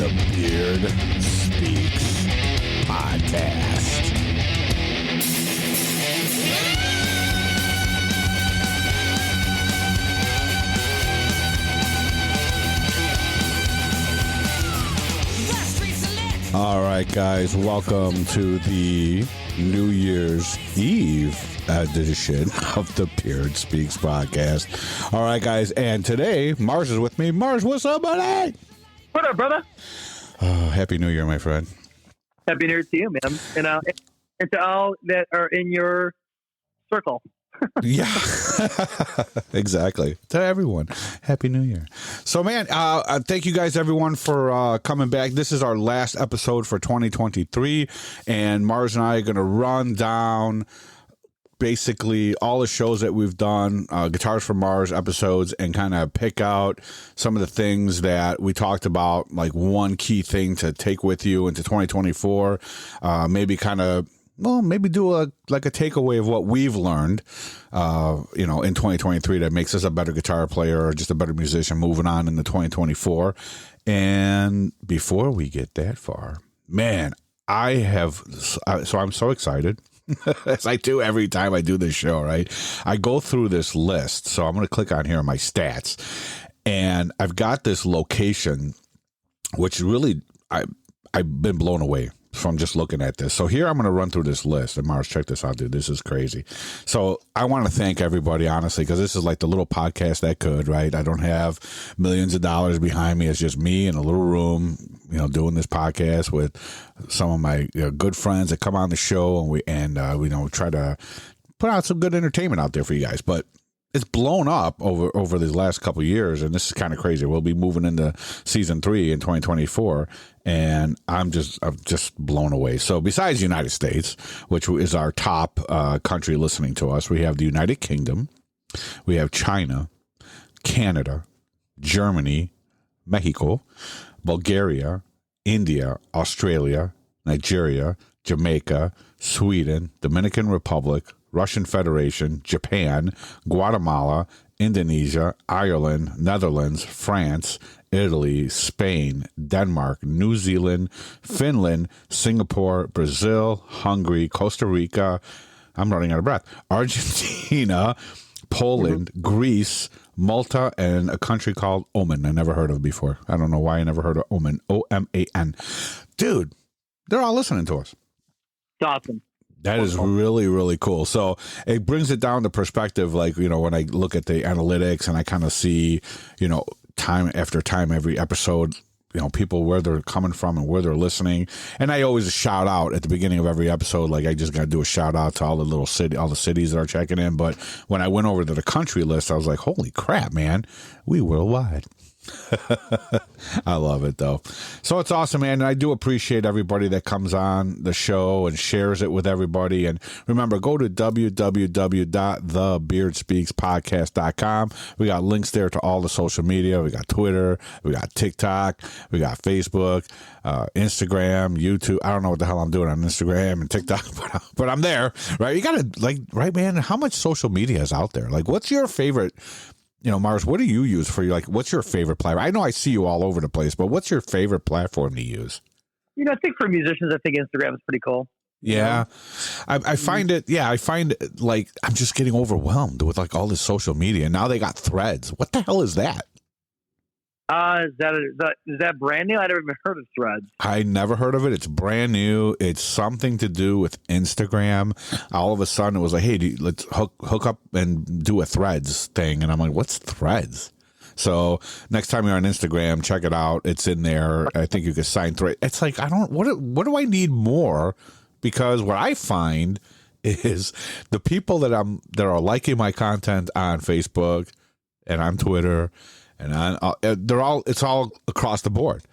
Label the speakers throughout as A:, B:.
A: the Beard Speaks podcast. All right, guys, welcome to the New Year's Eve edition of the Beard Speaks podcast. All right, guys, and today Mars is with me. Mars, what's up, buddy?
B: What up, brother?
A: Happy New Year, my friend.
B: Happy New Year to you, man. And to all that are in your circle.
A: Yeah, exactly. To everyone, Happy New Year. So, man, thank you guys, everyone, for coming back. This is our last episode for 2023, and Mars and I are going to run down basically all the shows that we've done, Guitars from Mars episodes, and kind of pick out some of the things that we talked about, like one key thing to take with you into 2024. Maybe kind of, well, maybe do a takeaway of what we've learned, in 2023 that makes us a better guitar player or just a better musician moving on into 2024. And before we get that far, man, I'm so excited. As I do every time I do this show, right? I go through this list. So I'm going to click on here on my stats, and I've got this location, which really I've been blown away from just looking at this. So here I'm going to run through this list. And Mars, check this out, dude. This is crazy. So I want to thank everybody, honestly, because this is like the little podcast that could, right? I don't have millions of dollars behind me. It's just me in a little room, doing this podcast with some of my good friends that come on the show, and we try to put out some good entertainment out there for you guys. But it's blown up over these last couple of years, and this is kind of crazy. We'll be moving into season 3 in 2024, and I'm just blown away. So besides the United States, which is our top country listening to us, we have the United Kingdom, we have China, Canada, Germany, Mexico, Bulgaria, India, Australia, Nigeria, Jamaica, Sweden, Dominican Republic, Russian Federation, Japan, Guatemala, Indonesia, Ireland, Netherlands, France, Italy, Spain, Denmark, New Zealand, Finland, Singapore, Brazil, Hungary, Costa Rica, I'm running out of breath, Argentina, Poland, Greece, Malta, and a country called Oman. I never heard of it before. I don't know why I never heard of Oman. O-M-A-N. Dude, they're all listening to us.
B: It's awesome.
A: That is really, really cool. So it brings it down to perspective, like, when I look at the analytics and I kind of see, time after time, every episode, people where they're coming from and where they're listening. And I always shout out at the beginning of every episode, like I just got to do a shout out to all the cities that are checking in. But when I went over to the country list, I was like, holy crap, man, we worldwide. I love it, though. So it's awesome, man. And I do appreciate everybody that comes on the show and shares it with everybody. And remember, go to www.thebeardspeakspodcast.com. We got links there to all the social media. We got Twitter, we got TikTok, we got Facebook, Instagram, YouTube. I don't know what the hell I'm doing on Instagram and TikTok, but I'm there, right? You got to, right, man? How much social media is out there? Like, what's your favorite? Mars, what do you use for what's your favorite platform? I know I see you all over the place, but what's your favorite platform to use?
B: I think for musicians, I think Instagram is pretty cool.
A: Yeah. I find it like I'm just getting overwhelmed with like all this social media. And now they got Threads. What the hell is that?
B: Is that brand new? I never even heard of Threads.
A: I never heard of it. It's brand new. It's something to do with Instagram. All of a sudden, it was like, hey, let's hook up and do a Threads thing. And I'm like, what's Threads? So next time you're on Instagram, check it out. It's in there. I think you can sign Threads. It's like, what do I need more? Because what I find is the people that are liking my content on Facebook and on Twitter, and it's all across the board.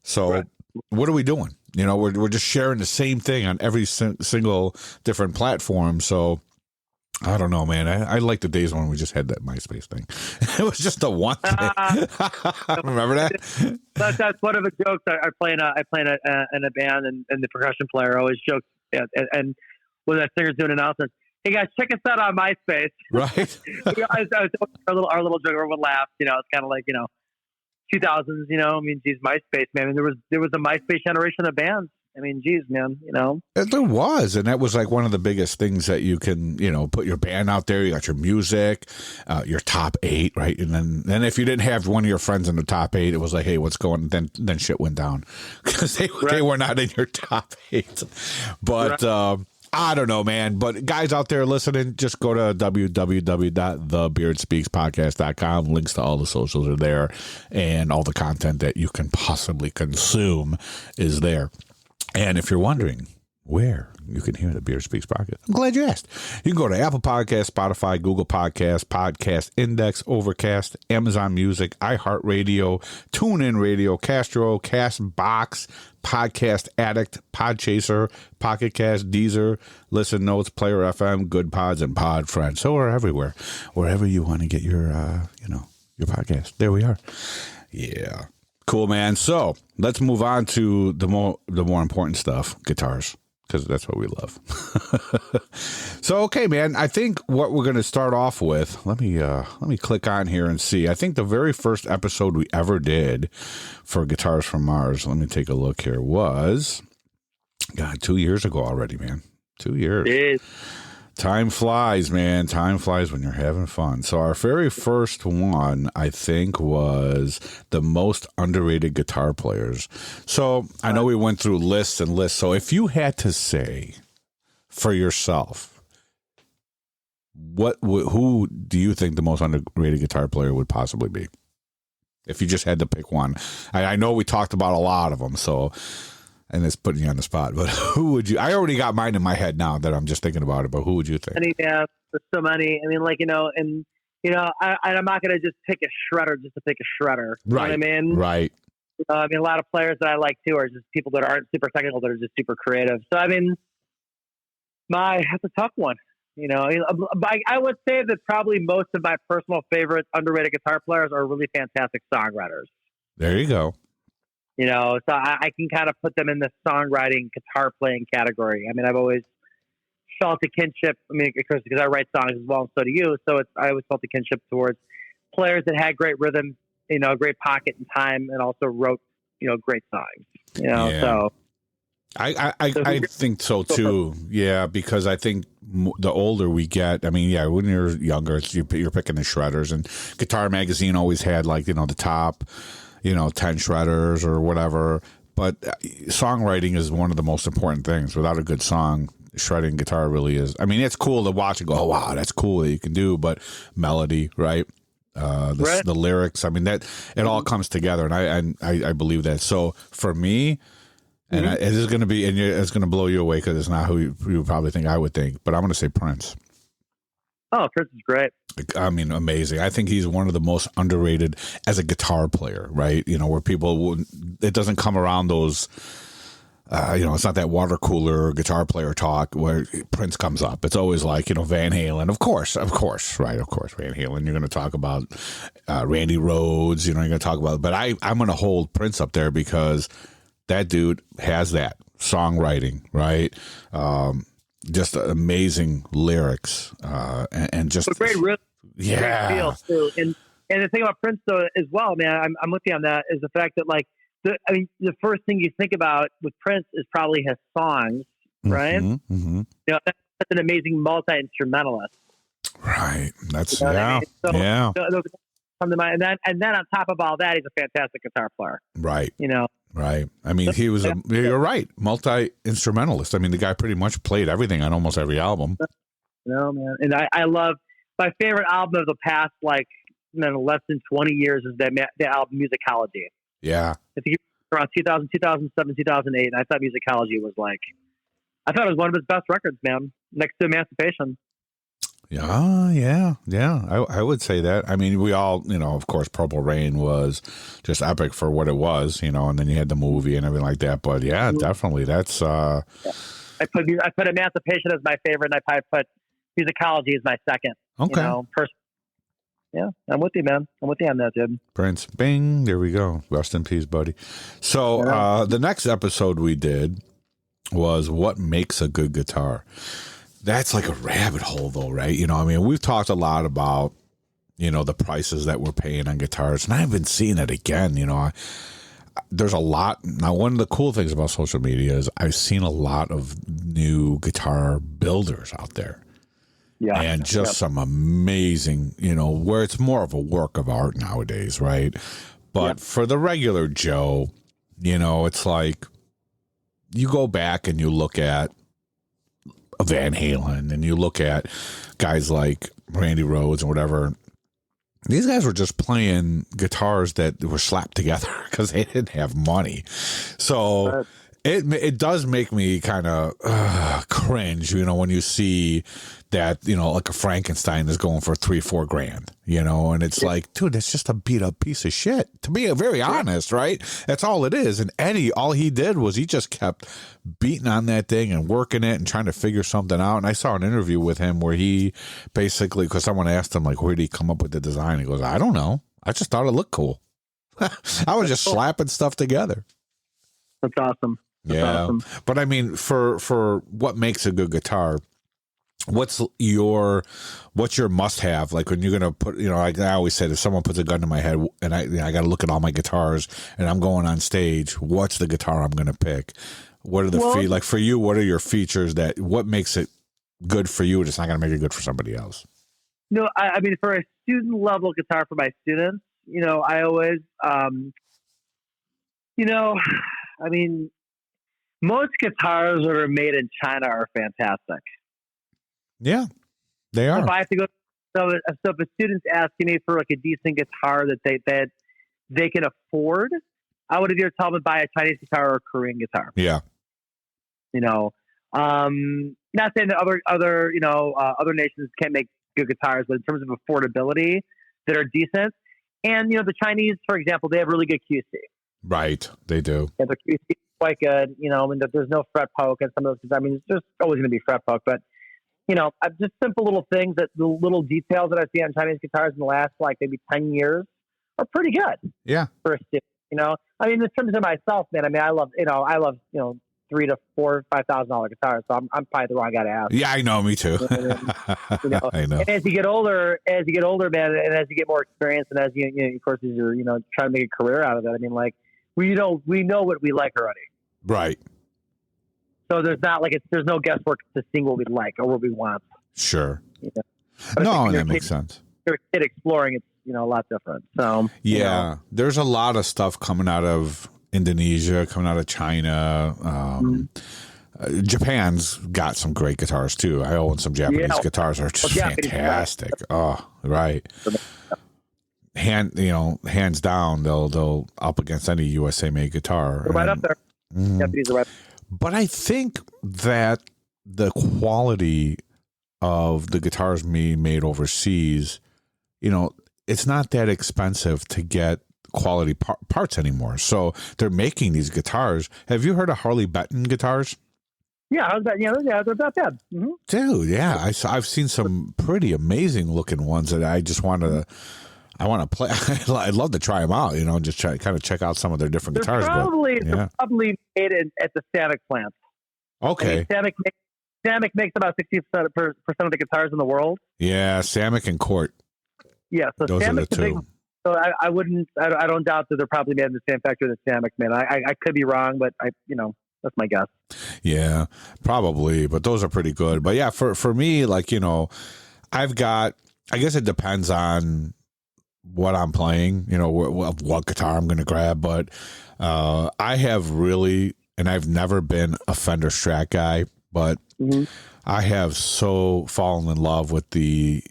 A: So right. What are we doing? We're just sharing the same thing on every single different platform. So I don't know, man. I like the days when we just had that MySpace thing. It was just the one thing. Remember that?
B: That's one of the jokes. I play in a band, and the percussion player always jokes, and when that singer's doing announcements, hey guys, check us out on MySpace.
A: Right.
B: Our little joke, everyone would laugh. It's kind of like, 2000s, I mean, geez, MySpace, man. I mean, there was a MySpace generation of bands. I mean, geez, man,
A: There was, and that was like one of the biggest things that you can, put your band out there. You got your music, your top 8, right? And then if you didn't have one of your friends in the top 8, it was like, hey, what's going? Then shit went down because they were not in your top 8. But I don't know, man. But guys out there listening, just go to www.thebeardspeakspodcast.com. Links to all the socials are there, and all the content that you can possibly consume is there. And if you're wondering where you can hear the Beard Speaks podcast, I'm glad you asked. You can go to Apple Podcasts, Spotify, Google Podcasts, Podcast Index, Overcast, Amazon Music, iHeartRadio, TuneIn Radio, Castro, Castbox, Podcast Addict, Podchaser, Pocket Cast, Deezer, Listen Notes, Player FM, Good Pods, and Pod Friends. So we're everywhere, wherever you want to get your, your podcast. There we are. Yeah. Cool, man. So let's move on to the more important stuff, guitars, because that's what we love. So, okay, man, I think what we're going to start off with, let me click on here and see. I think the very first episode we ever did for Guitars from Mars, let me take a look here, was, God, 2 years ago already, man. 2 years.
B: It is.
A: Time flies, man. Time flies when you're having fun. So our very first one, I think, was the most underrated guitar players. So I know we went through lists and lists. So if you had to say for yourself, who do you think the most underrated guitar player would possibly be? If you just had to pick one. I know we talked about a lot of them, so... And it's putting you on the spot, but who would you? I already got mine in my head now that I'm just thinking about it. But who would you think?
B: Yeah, there's so many. I mean, I'm not going to just pick a shredder just to pick a shredder. You know what I mean?
A: Right.
B: I mean, a lot of players that I like too are just people that aren't super technical, that are just super creative. So I mean, that's a tough one. I would say that probably most of my personal favorite underrated guitar players are really fantastic songwriters.
A: There you go.
B: So I can kind of put them in the songwriting, guitar playing category. I mean, I've always felt a kinship. I mean, of course, because I write songs as well, and so do you. So I always felt a kinship towards players that had great rhythm, great pocket and time, and also wrote, great songs. So.
A: I think so too. Yeah, because I think the older we get, I mean, yeah, when you're younger, you're picking the shredders, and Guitar Magazine always had the top 10 shredders or whatever. But songwriting is one of the most important things. Without a good song, shredding guitar really is. I mean, it's cool to watch and go, oh, wow, that's cool that you can do. But melody, right? The lyrics, I mean, that it all comes together. And I believe that. So for me, and it is going to be, and it's going to blow you away because it's not who you probably think I would think. But I'm going to say Prince.
B: Oh, Prince is great.
A: I mean, amazing. I think he's one of the most underrated as a guitar player, right? Where people, it doesn't come around those, it's not that water cooler guitar player talk where Prince comes up. It's always like, Van Halen, of course, right? Of course, Van Halen. You're going to talk about Randy Rhoads, you're going to talk about, but I'm going to hold Prince up there because that dude has that songwriting, right? Just amazing lyrics, and just
B: a great riff,
A: yeah.
B: Great feel too. And the thing about Prince though, as well, man, I'm with you on that. Is the fact that the first thing you think about with Prince is probably his songs, right?
A: Mm-hmm.
B: That's an amazing multi-instrumentalist,
A: right? That's
B: what I mean? So,
A: yeah.
B: Those come to mind, and then on top of all that, he's a fantastic guitar player,
A: right? Right. I mean, he was you're right, multi-instrumentalist. I mean, the guy pretty much played everything on almost every album.
B: No, man. And I love my favorite album of the past, less than 20 years is the album Musicology.
A: Yeah.
B: I think around 2000, 2007, 2008. And I thought Musicology was I thought it was one of his best records, man, next to Emancipation.
A: Yeah. I would say that. I mean, we all, of course, Purple Rain was just epic for what it was, and then you had the movie and everything like that. But yeah, definitely, that's. I
B: put Emancipation as my favorite, and I probably put Musicology as my second.
A: Okay.
B: Yeah, I'm with you, man. I'm with you on that, dude.
A: Prince, bing, there we go. Rest in peace, buddy. So the next episode we did was what makes a good guitar. That's like a rabbit hole, though, right? I mean, we've talked a lot about, the prices that we're paying on guitars. And I've been seeing it again, there's a lot. Now, one of the cool things about social media is I've seen a lot of new guitar builders out there. Yeah. And just some amazing, where it's more of a work of art nowadays, right? But for the regular Joe, it's like you go back and you look at Van Halen and you look at guys like Randy Rhoads and whatever. These guys were just playing guitars that were slapped together because they didn't have money. So it does make me kind of cringe, when you see that, like a Frankenstein is going for $3-4 grand, and it's like, dude, that's just a beat up piece of shit. To be very honest, right? That's all it is. And Eddie, all he did was he just kept beating on that thing and working it and trying to figure something out. And I saw an interview with him where he basically, because someone asked him, like, where did he come up with the design? He goes, I don't know. I just thought it looked cool. I was just slapping stuff together.
B: That's awesome. That's awesome.
A: But I mean, for what makes a good guitar, what's your must have? Like when you're gonna put, like I always said, if someone puts a gun to my head and I got to look at all my guitars and I'm going on stage, what's the guitar I'm gonna pick? What are the like for you? What are your features what makes it good for you? And it's not gonna make it good for somebody else.
B: No, I mean for a student level guitar for my students, I always, I mean, most guitars that are made in China are fantastic. Yeah,
A: they are.
B: If I have to go, so if a student's asking me for like a decent guitar that they can afford, I would either tell them to buy a Chinese guitar or a Korean guitar.
A: Yeah.
B: Not saying that other nations can't make good guitars, but in terms of affordability, that are decent. And the Chinese, for example, they have really good QC.
A: Right, they do.
B: Yeah, the QC is quite good. There's no fret poke and some of those. I mean, there's always going to be fret poke, but just simple little things the little details that I see on Chinese guitars in the last like maybe 10 years are pretty good.
A: Yeah.
B: For a student, I mean, in terms of myself, man, I mean, I love $3,000 to $4,000-$5,000 guitars. So I'm probably the wrong guy to ask.
A: Yeah, I know. Me too.
B: I know. And as you get older, man, and as you get more experience, and as you of course, as you're trying to make a career out of it. I mean, like we know what we like already.
A: Right.
B: So there's not there's no guesswork to seeing what we like or what we want.
A: Sure. No, that makes sense.
B: You're a kid exploring, it's a lot different. So
A: there's a lot of stuff coming out of Indonesia, coming out of China. Japan's got some great guitars too. I own some Japanese guitars are just fantastic. Oh, right. Hands down, they'll up against any USA made guitar.
B: They're right up there. Japanese are right.
A: But I think that the quality of the guitars made overseas, it's not that expensive to get quality parts anymore. So they're making these guitars. Have you heard of Harley Benton guitars?
B: Yeah, they're not bad. Mm-hmm.
A: Dude, yeah, I've seen some pretty amazing looking ones that I just want to play. I'd love to try them out, and just kind of check out some of their different guitars.
B: They're probably made at the Samick plant.
A: Okay.
B: I mean, Samick makes about 60% of the guitars in the world.
A: Yeah, Samick and Court.
B: Yeah, so
A: those are the two.
B: So I don't doubt that they're probably made in the same factory that Samick made. I could be wrong, but that's my guess.
A: Yeah, probably, but those are pretty good. But yeah, for me, I've got. I guess it depends on what I'm playing, what guitar I'm going to grab. But I have really, and I've never been a Fender Strat guy, but I have so fallen in love with the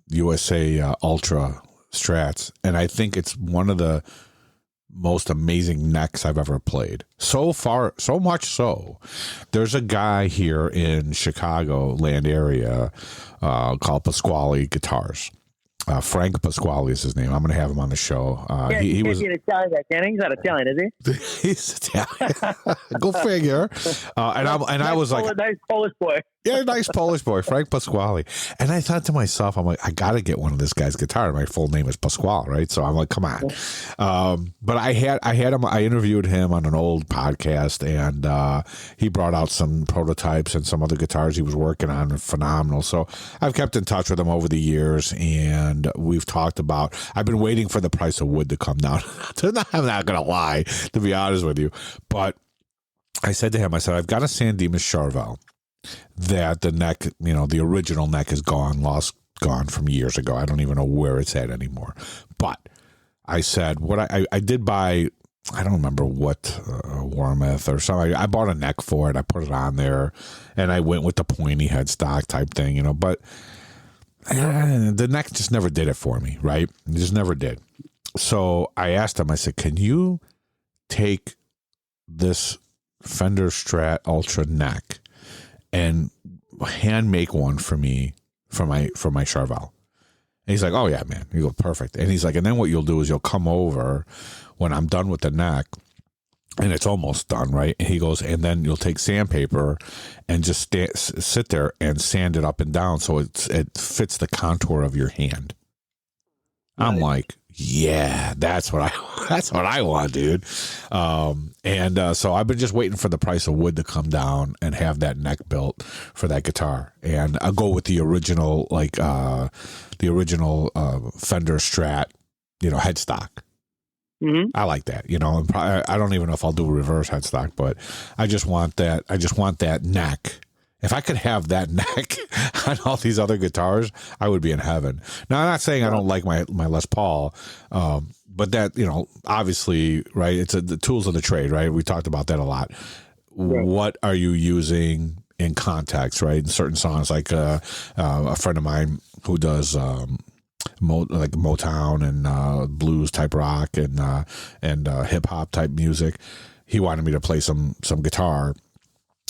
A: USA Ultra Strats, and I think it's one of the most amazing necks I've ever played. So far, so much so, there's a guy here in Chicago land area called Pasquale Guitars. Frank Pasquale is his name. I'm going to have him on the show. He was
B: an Italian guy. He's not Italian, is
A: he? He's Italian. Go figure. And I was like,
B: nice Polish boy.
A: Yeah, nice Polish boy, Frank Pasquale. And I thought to myself, I'm like, I got to get one of this guy's guitar. My full name is Pasquale, right? So I'm like, come on. But I had him. I interviewed him on an old podcast, and he brought out some prototypes and some other guitars he was working on. Phenomenal. So I've kept in touch with him over the years, and we've talked about. I've been waiting for the price of wood to come down. I'm not gonna lie, to be honest with you, but I said to him, I said, I've got a San Dimas Charvel that the neck, the original neck is gone from years ago. I don't even know where it's at anymore. But I said, what I did buy, I don't remember what, Warmouth or something. I bought a neck for it. I put it on there, and I went with the pointy headstock type thing, but the neck just never did it for me, right? It just never did. So I asked him, I said, can you take this Fender Strat Ultra neck and hand make one for me for my Charvel? And he's like, oh yeah, man. You go, perfect. And he's like, and then what you'll do is you'll come over when I'm done with the neck, and it's almost done, right? And he goes, and then you'll take sandpaper and just sit there and sand it up and down so it fits the contour of your hand. Right. I'm like, yeah, that's what I want, dude. So I've been just waiting for the price of wood to come down and have that neck built for that guitar. And I'll go with the original, Fender Strat, headstock. Mm-hmm. I like that, and I don't even know if I'll do a reverse headstock, but I just want that neck. If I could have that neck on all these other guitars, I would be in heaven. Now, I'm not saying I don't like my Les Paul, but that, obviously, right, it's the tools of the trade, right? We talked about that a lot. Right. What are you using in context, right? In certain songs, like a friend of mine who does Motown and blues type rock and hip hop type music, he wanted me to play some guitar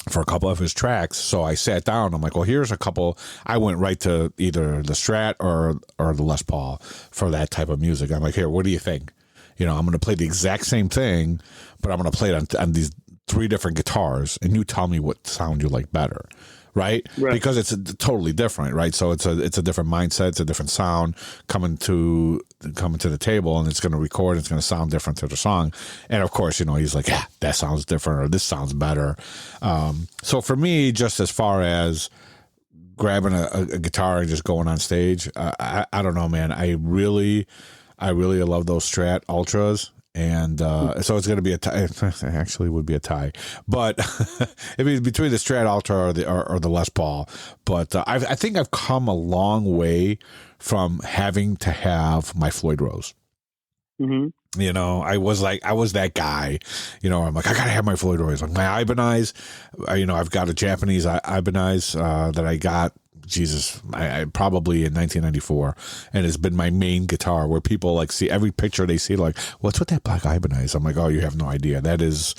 A: for a couple of his tracks. So I sat down. I'm like, well, here's a couple. I went right to either the Strat or the Les Paul for that type of music. I'm like, here, what do you think? I'm going to play the exact same thing, but I'm going to play it on these 3 different guitars, and you tell me what sound you like better. Right? Because it's totally different, right? So it's a different mindset, it's a different sound coming to the table, and it's going to record. It's going to sound different to the song, and of course, he's like, yeah, that sounds different, or this sounds better. So for me, just as far as grabbing a guitar and just going on stage, I don't know, man. I really love those Strat Ultras. And so it's going to be a tie. It actually would be a tie, but it'd be between the Strat Ultra or the Les Paul. But I think I've come a long way from having to have my Floyd Rose. Mm-hmm. I was that guy. I'm like, I gotta have my Floyd Rose. Like my Ibanez. I've got a Japanese Ibanez that I got. Jesus, I probably in 1994, and it's been my main guitar where people see every picture they see, like, what's with that black Ibanez? I'm like, oh, you have no idea. That is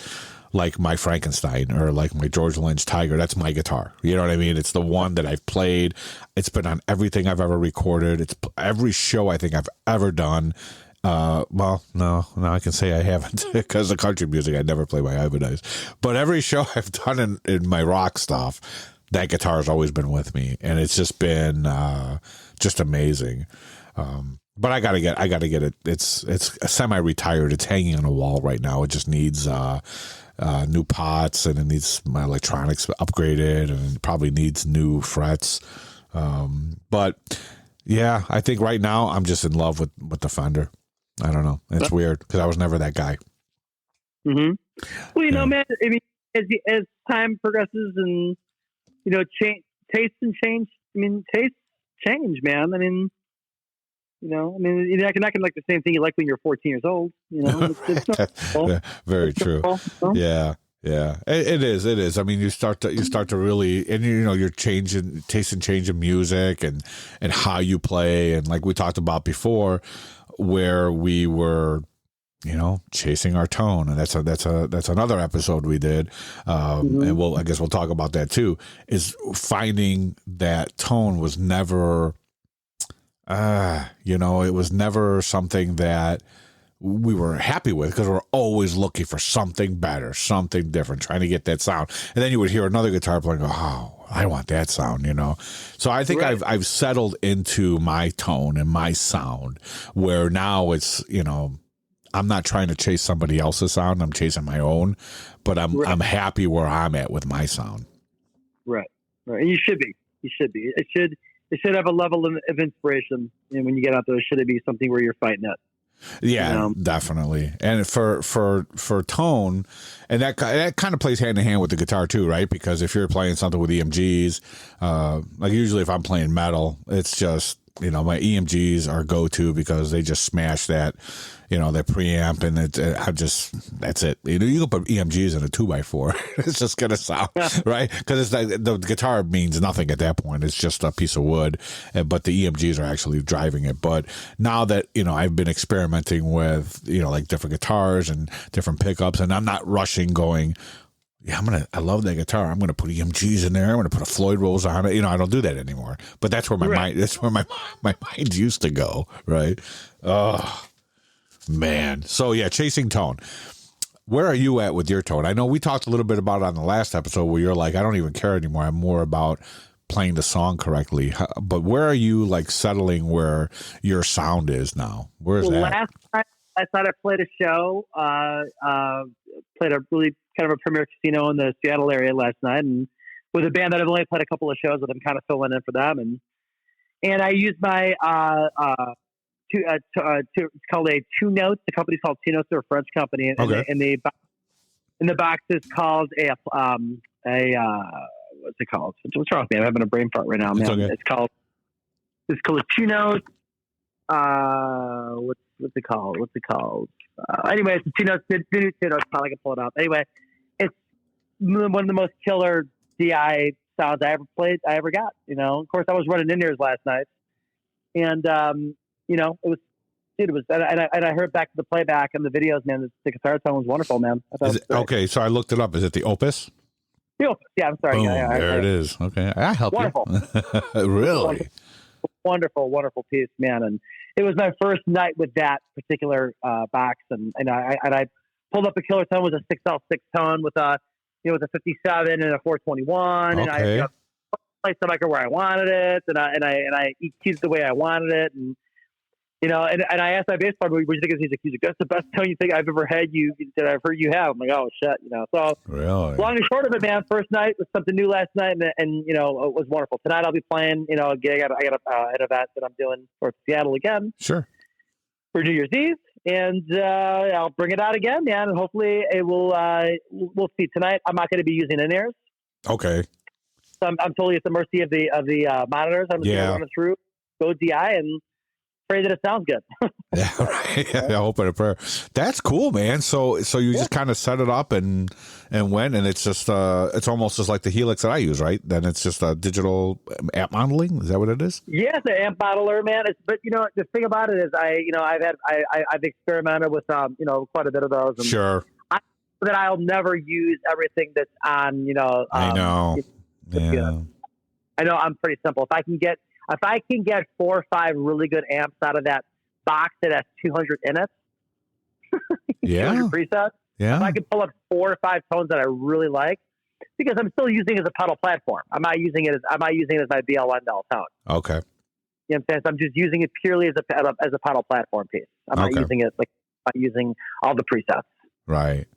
A: like my Frankenstein or like my George Lynch Tiger. That's my guitar. You know what I mean? It's the one that I've played. It's been on everything I've ever recorded. It's every show I think I've ever done. Well, no, I can say I haven't because of country music. I never play my Ibanez, but every show I've done in my rock stuff, that guitar has always been with me, and it's just been just amazing. But I gotta get it. It's semi-retired. It's hanging on a wall right now. It just needs new pots, and it needs my electronics upgraded, and it probably needs new frets. But yeah, I think right now I'm just in love with the Fender. I don't know. It's weird because I was never that guy.
B: Mm-hmm. Well, man. I mean, as time progresses and tastes and change. I mean, tastes change, man. I mean, you're not gonna like the same thing you like when you're 14 years old. It's not
A: yeah, very true. Yeah. It is. I mean, you start to really, and you're changing, taste and change of music and how you play, and like we talked about before, where we were, chasing our tone, and that's another episode we did, and I guess we'll talk about that too. Is finding that tone was never, it was never something that we were happy with, because we're always looking for something better, something different, trying to get that sound. And then you would hear another guitar player go, oh, I want that sound, So I think I've settled into my tone and my sound, where now it's, I'm not trying to chase somebody else's sound. I'm chasing my own, but I'm happy where I'm at with my sound.
B: Right. You should be. It should have a level of inspiration. And when you get out there, it should be something where you're fighting it.
A: Yeah, definitely. And for tone, and that kind of plays hand in hand with the guitar too, right? Because if you're playing something with EMGs, like usually if I'm playing metal, it's just, my EMGs are go-to, because they just smash that, that preamp, and that's it. You can put EMGs in a 2x4. It's just going to sound, right? Because it's like the guitar means nothing at that point. It's just a piece of wood, but the EMGs are actually driving it. But now that, I've been experimenting with, like different guitars and different pickups, and I'm not rushing going, yeah, I love that guitar. I'm going to put EMGs in there. I'm going to put a Floyd Rose on it. I don't do that anymore. But that's where my mind used to go, right? Oh, man. So, yeah, chasing tone. Where are you at with your tone? I know we talked a little bit about it on the last episode, where you're like, I don't even care anymore. I'm more about playing the song correctly. But where are you, like, settling where your sound is now? Where is that?
B: Last night I played a show, played a really kind of a premier casino in the Seattle area last night, and with a band that I've only played a couple of shows with. I'm kind of filling in for them, and I used my it's called a Two Notes. The company's called Two Notes. They're a French company, and the box is called a what's it called? What's wrong with me? I'm having a brain fart right now, man.
A: Okay.
B: It's called a Two Notes. What's it called? Anyway, it's a Two Notes. The new Two Notes. Probably can pull it up. Anyway, it's one of the most killer DI sounds I ever got. Of course, I was running in-ears last night, and it was, and I heard back to the playback and the videos, man. The guitar tone was wonderful, man.
A: Okay, so I looked it up. Is it the Opus?
B: The Opus, yeah. I'm sorry.
A: Boom,
B: Yeah,
A: there it is. Okay, I help
B: wonderful.
A: You. Really?
B: Wonderful piece, man. And it was my first night with that particular box, and I pulled up a killer tone with a 6L6 tone with a with a 57 and a 421, and I placed the micro where I wanted it, and I EQ'd the way I wanted it, and I asked my bass player, "What do you think of music?" He's like, "That's the best tone you think I've ever had that I've heard you have." I'm like, "Oh shit," So
A: really,
B: long and short of it, man. First night was something new last night, and it was wonderful. Tonight I'll be playing, a gig. I got an event that I'm doing for Seattle again.
A: Sure.
B: For New Year's Eve, and I'll bring it out again, man. And hopefully it will. We'll see. Tonight I'm not going to be using in-ears.
A: Okay.
B: So I'm totally at the mercy of the monitors. I'm just going to run it through, go DI, and pray that it sounds good.
A: Yeah, right. I hope and a prayer. That's cool, man. So you just kind of set it up and went, and it's just it's almost just like the Helix that I use, right? Then it's just a digital amp modeling. Is that what it is?
B: Yeah, it's an amp modeler, man. But the thing about it is, I've experimented with quite a bit of those. And
A: sure.
B: That I'll never use everything that's on.
A: I know. Yeah.
B: I know. I'm pretty simple. If I can get 4 or 5 really good amps out of that box that has 200 in it, 200 presets.
A: Yeah.
B: If I can pull up 4 or 5 tones that I really like, because I'm still using it as a pedal platform. I'm not using it as my BL Wendell tone.
A: Okay.
B: You know what I'm saying? So I'm just using it purely as a pedal platform piece. I'm not using it I'm using all the presets.
A: Right.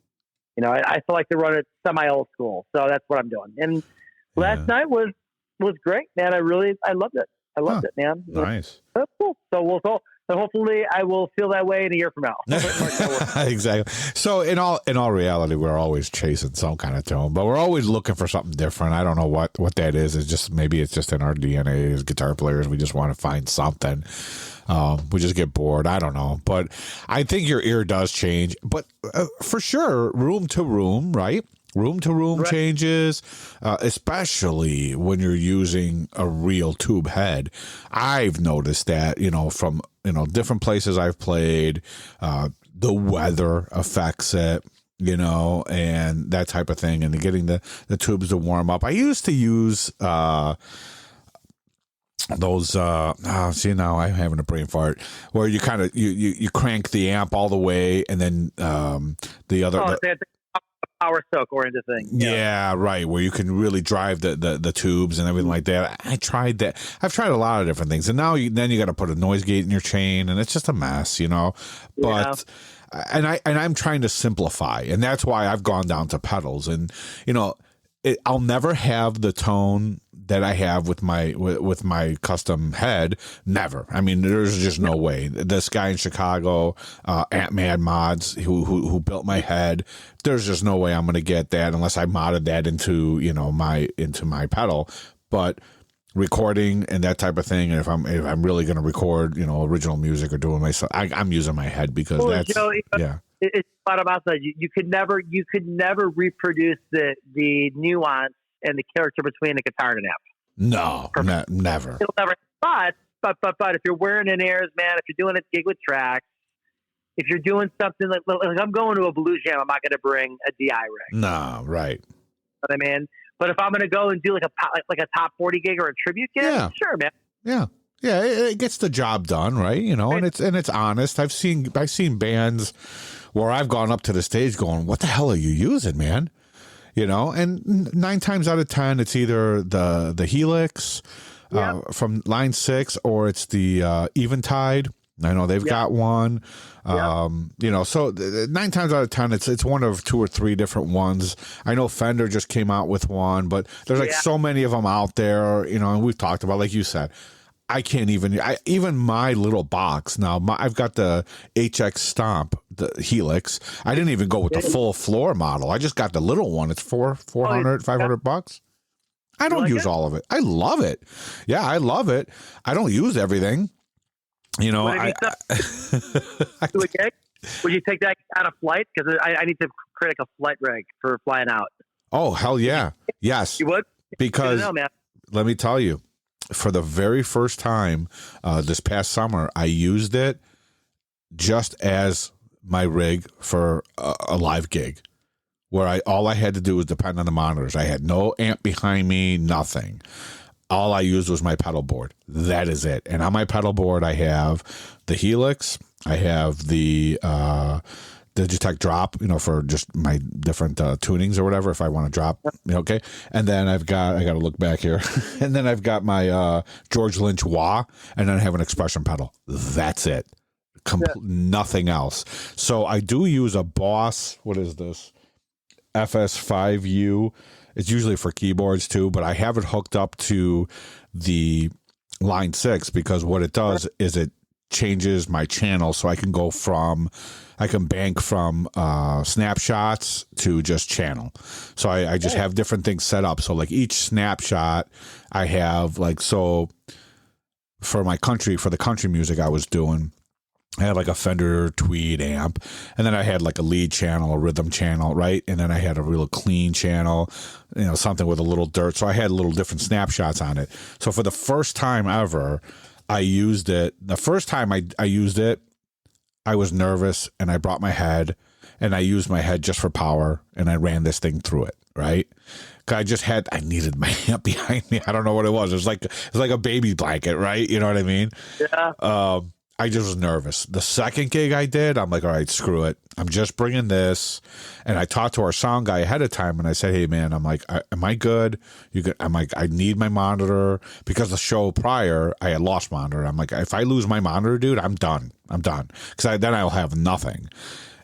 B: I still like to run it semi old school. So that's what I'm doing. And last night was great, man. I loved it. I loved it, man.
A: Nice.
B: That's cool. So hopefully I will feel that way in a year from now.
A: Exactly. So in all reality, we're always chasing some kind of tone, but we're always looking for something different. I don't know what that is. Maybe it's just in our DNA as guitar players. We just want to find something. We just get bored. I don't know. But I think your ear does change. But for sure, room to room, right? Room to room changes, especially when you're using a real tube head. I've noticed that, from, different places I've played, the weather affects it, and that type of thing, and getting the tubes to warm up. I used to use, those see, now I'm having a brain fart where you kind of you crank the amp all the way, and then the other
B: the power soak oriented thing.
A: Yeah, right, where you can really drive the tubes and everything like that. I tried that. I've tried a lot of different things, and now then you got to put a noise gate in your chain, and it's just a mess, but I'm trying to simplify, and that's why I've gone down to pedals. And I'll never have the tone that I have with my custom head. Never. I mean, there's just no way. This guy in Chicago, Ant Mad Mods, who built my head, there's just no way I'm going to get that unless I modded that into my pedal. But recording and that type of thing, and if I'm really going to record original music or doing myself, I'm using my head because
B: it's a lot about that. You could never reproduce the nuance and the character between a guitar and an amp.
A: No, never.
B: It'll never. But if you're wearing an airs, man, if you're doing a gig with tracks, if you're doing something like I'm going to a blues jam, I'm not going to bring a DI rig.
A: No, right.
B: You know what I mean? But if I'm going to go and do like a top 40 gig or a tribute gig, sure, man.
A: Yeah. Yeah, it gets the job done, right? And it's honest. I've seen bands where I've gone up to the stage going, "What the hell are you using, man?" And 9 times out of 10, it's either the Helix from Line 6 or it's the Eventide. I know they've got one. So 9 times out of 10, it's one of 2 or 3 different ones. I know Fender just came out with one, but there's so many of them out there, and we've talked about, like you said, I can't even my little box now. I've got the HX Stomp, the Helix. I didn't even go with the full floor model. I just got the little one. It's $500. I don't use all of it. I love it. Yeah, I love it. I don't use everything.
B: Would you take that on a flight? Because I need to create a flight rig for flying out.
A: Oh, hell yeah. Yes.
B: You would?
A: Because
B: man.
A: Let me tell you, for the very first time this past summer, I used it just as my rig for a live gig where all I had to do was depend on the monitors. I had no amp behind me, nothing. All I used was my pedal board. That is it. And on my pedal board, I have the Helix. I have the Digitech Drop, for just my different tunings or whatever, if I want to drop. Okay. And then I got to look back here. And then I've got my George Lynch wah, and then I have an expression pedal. That's it. Nothing else. So I do use a Boss. What is this? FS5U. It's usually for keyboards too, but I have it hooked up to the Line 6 because what it does is it changes my channel, so I can bank from snapshots to just channel. So I just have different things set up. So like each snapshot I have for the country music I was doing, I had like a Fender Tweed amp, and then I had like a lead channel, a rhythm channel, right? And then I had a real clean channel, something with a little dirt. So I had little different snapshots on it. So for the first time ever, I used it. The first time I used it, I was nervous, and I brought my head, and I used my head just for power, and I ran this thing through it, right? I needed my amp behind me. I don't know what it was. It's like a baby blanket, right? You know what I mean?
B: Yeah.
A: I just was nervous. The second gig I did, I'm like, all right, screw it. I'm just bringing this. And I talked to our sound guy ahead of time, and I said, hey, man, I'm like, am I good? I'm like, I need my monitor because the show prior, I had lost monitor. I'm like, if I lose my monitor, dude, I'm done. Because then I'll have nothing.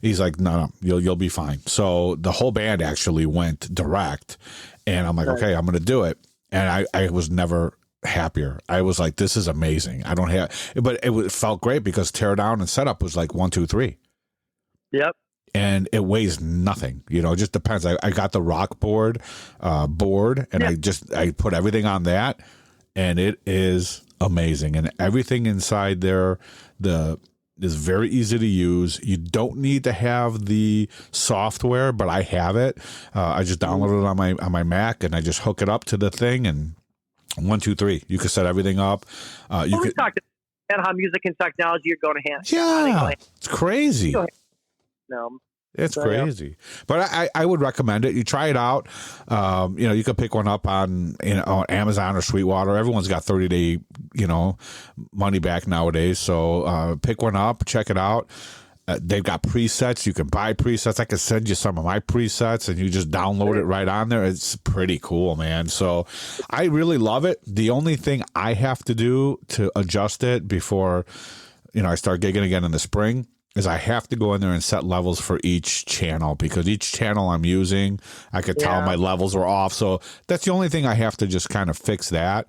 A: He's like, no, you'll be fine. So the whole band actually went direct, and I'm like, okay, I'm going to do it. And I was never happier. I was like, this is amazing. But it felt great because teardown and setup was like 1, 2, 3.
B: Yep.
A: And it weighs nothing. It just depends. I got the rock board, and I put everything on that, and it is amazing. And everything inside there, is very easy to use. You don't need to have the software, but I have it. I just downloaded it on my Mac, and I just hook it up to the thing, and 1, 2, 3. You can set everything up. You can
B: talk about how music and technology are going to hand.
A: Yeah, it's crazy.
B: No,
A: It's crazy, but I would recommend it. You try it out. You could pick one up on on Amazon or Sweetwater. Everyone's got 30-day money back nowadays. So pick one up, check it out. They've got presets. You can buy presets. I can send you some of my presets, and you just download it right on there. It's pretty cool, man. So I really love it. The only thing I have to do to adjust it before I start gigging again in the spring is I have to go in there and set levels for each channel, because each channel I'm using, I could tell my levels are off. So that's the only thing I have to just kind of fix that.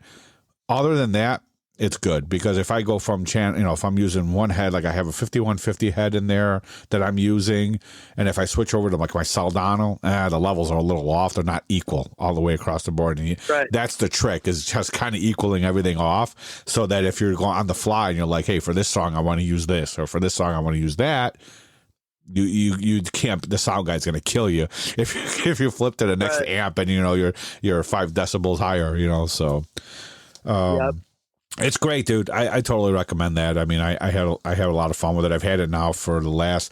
A: Other than that, it's good, because if I go from channel, if I'm using one head, like I have a 5150 head in there that I'm using, and if I switch over to like my Saldano, the levels are a little off. They're not equal all the way across the board. And that's the trick, is just kind of equaling everything off, so that if you're going on the fly and you're like, hey, for this song I want to use this, or for this song I want to use that, you can't. The sound guy's going to kill you if you flip to the next amp and you're 5 decibels higher. So. It's great, dude. I totally recommend that. I mean, I had a lot of fun with it. I've had it now for the last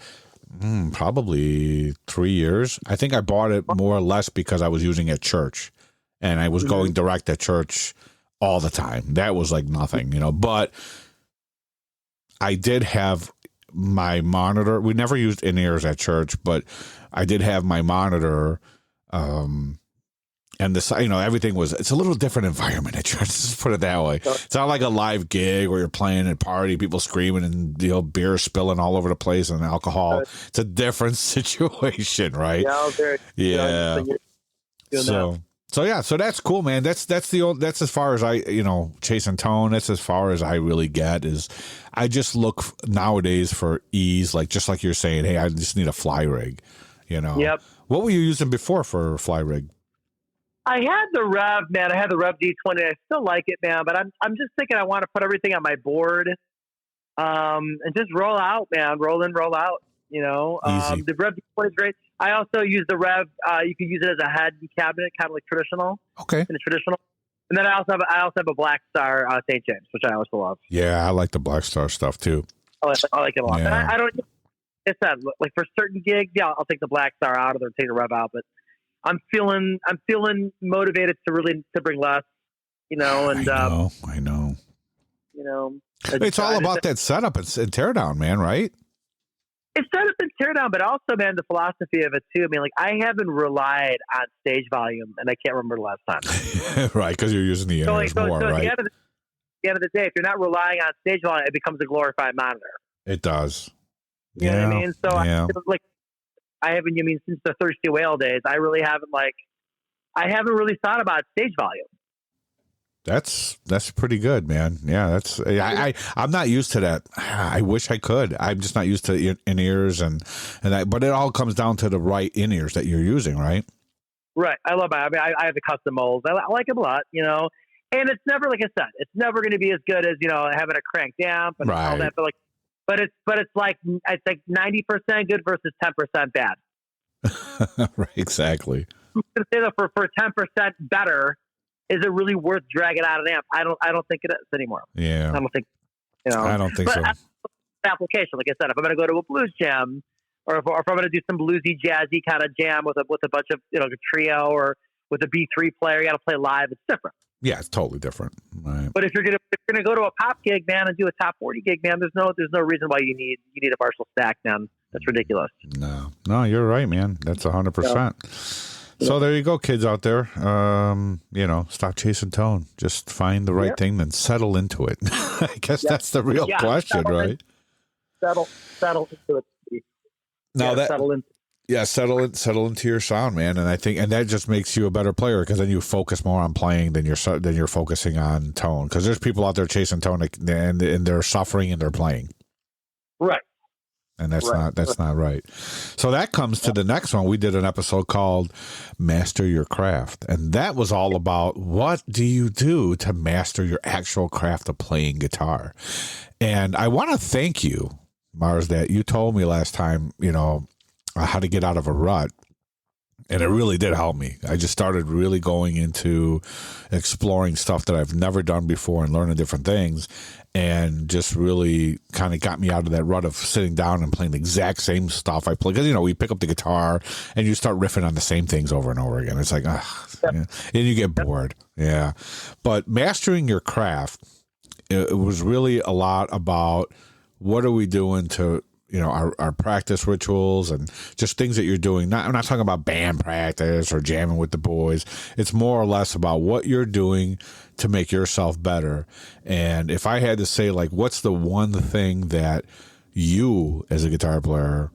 A: probably 3 years. I think I bought it more or less because I was using it at church, and I was going direct at church all the time. That was like nothing, But I did have my monitor. We never used in-ears at church, but I did have my monitor. And everything it's a little different environment at church. Let's put it that way. It's not like a live gig where you're playing at a party, people screaming and beer spilling all over the place and alcohol. It's a different situation, right? Yeah. So that's cool, man. That's as far as I, chasing tone. That's as far as I really get. Is I just look nowadays for ease, just like you're saying. Hey, I just need a fly rig. Yep. What were you using before for a fly rig?
B: I had the Rev, man. I had the Rev D20. I still like it, man. But I'm just thinking I want to put everything on my board, and just roll out, man. Roll in, roll out.
A: Easy.
B: The Rev D20 is great. I also use the Rev. You can use it as a head cabinet, kind of like traditional.
A: Okay.
B: In the traditional. And then I also have a Black Star St. James, which I also love.
A: Yeah, I like the Black Star stuff too.
B: I like it a lot.
A: Yeah.
B: And I don't. It's that like for certain gigs, I'll take the Black Star out, or take the Rev out, but. I'm feeling motivated to bring less, and
A: I know. It's all about that setup and teardown, man, right?
B: It's setup and teardown, but also, man, the philosophy of it too. I mean, like I haven't relied on stage volume, and I can't remember the last time.
A: Right, because you're using the in-ears more, right?
B: At the end of the day, if you're not relying on stage volume, it becomes a glorified monitor.
A: It does.
B: You know what I mean? So since the Thirsty Whale days, I haven't really thought about stage volume.
A: That's pretty good, man. Yeah, I'm not used to that. I wish I could. I'm just not used to in-ears and that. But it all comes down to the right in-ears that you're using, right? Right.
B: I love it. I mean, I have the custom molds. I like them a lot, And it's never, like I said, it's never going to be as good as having a cranked amp and all that. But it's like 90% good versus 10% bad.
A: Right, exactly.
B: I'm going to say that for 10% better, is it really worth dragging out an amp? I don't think it is anymore.
A: Yeah,
B: I don't think.
A: I don't think so.
B: Application, like I said, if I'm going to go to a blues jam, or if I'm going to do some bluesy, jazzy kind of jam with a bunch of a trio or with a B3 player, you got to play live. It's different.
A: Yeah, it's totally different. Right.
B: But if you're gonna go to a pop gig, man, and do a top 40 gig, man, there's no reason why you need a Marshall stack, man. That's ridiculous.
A: No, you're right, man. That's 100%. So there you go, kids out there. Stop chasing tone. Just find the right thing, then settle into it. I guess that's the real question, right?
B: Settle into it. Settle into.
A: Yeah, settle into your sound, man, and I think that just makes you a better player, because then you focus more on playing than you're focusing on tone. Because there's people out there chasing tone and they're suffering and they're playing,
B: right?
A: And that's not right. So that comes to the next one. We did an episode called "Master Your Craft," and that was all about what do you do to master your actual craft of playing guitar. And I want to thank you, Mars, that you told me last time, how to get out of a rut. And it really did help me. I just started really going into exploring stuff that I've never done before and learning different things, and just really kind of got me out of that rut of sitting down and playing the exact same stuff I play. Because, we pick up the guitar and you start riffing on the same things over and over again. It's like, and you get bored. Yeah. But mastering your craft, it was really a lot about what are we doing to, our practice rituals and just things that you're doing. I'm not talking about band practice or jamming with the boys. It's more or less about what you're doing to make yourself better. And if I had to say, like, what's the one thing that you as a guitar player,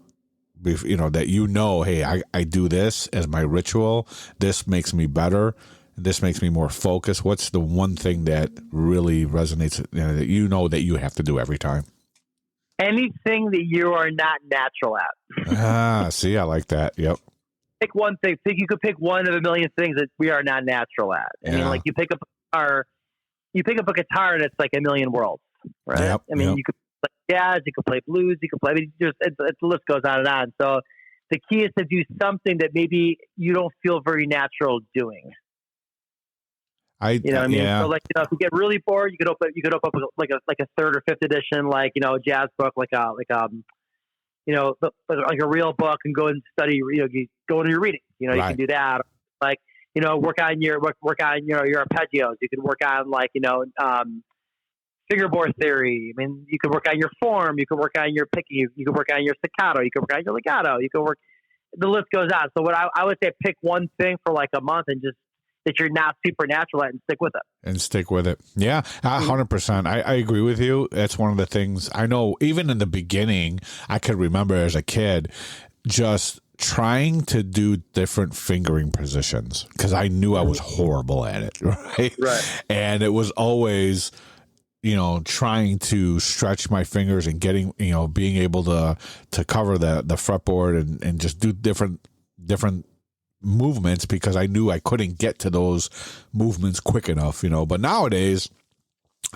A: that hey, I do this as my ritual. This makes me better. This makes me more focused. What's the one thing that really resonates, that that you have to do every time?
B: Anything that you are not natural at.
A: See, I like that. Yep.
B: Pick one thing. You could pick one of a million things that we are not natural at. I mean, like you pick up a guitar and it's like a million worlds, right?
A: Yep,
B: I mean, you could play jazz, you could play blues, you could play, the list goes on and on. So the key is to do something that maybe you don't feel very natural doing. You know what I mean?
A: Yeah.
B: So like, if you get really bored, you could open up like a third or fifth edition, jazz book, like a real book, and go and study, you go into your reading, you can do that. Like, work on your arpeggios. You can work on fingerboard theory. I mean, you could work on your form, you could work on your picking, you could work on your staccato, you could work on your legato, the list goes on. So what I would say, pick one thing for like a month and just, that you're not supernatural at, and stick with it. Yeah, 100%. I agree with you. That's one of the things I know. Even in the beginning, I could remember as a kid just trying to do different fingering positions because I knew I was horrible at it. Right. And it was always, trying to stretch my fingers and getting, being able to cover the fretboard and just do different movements because I knew I couldn't get to those movements quick enough, but nowadays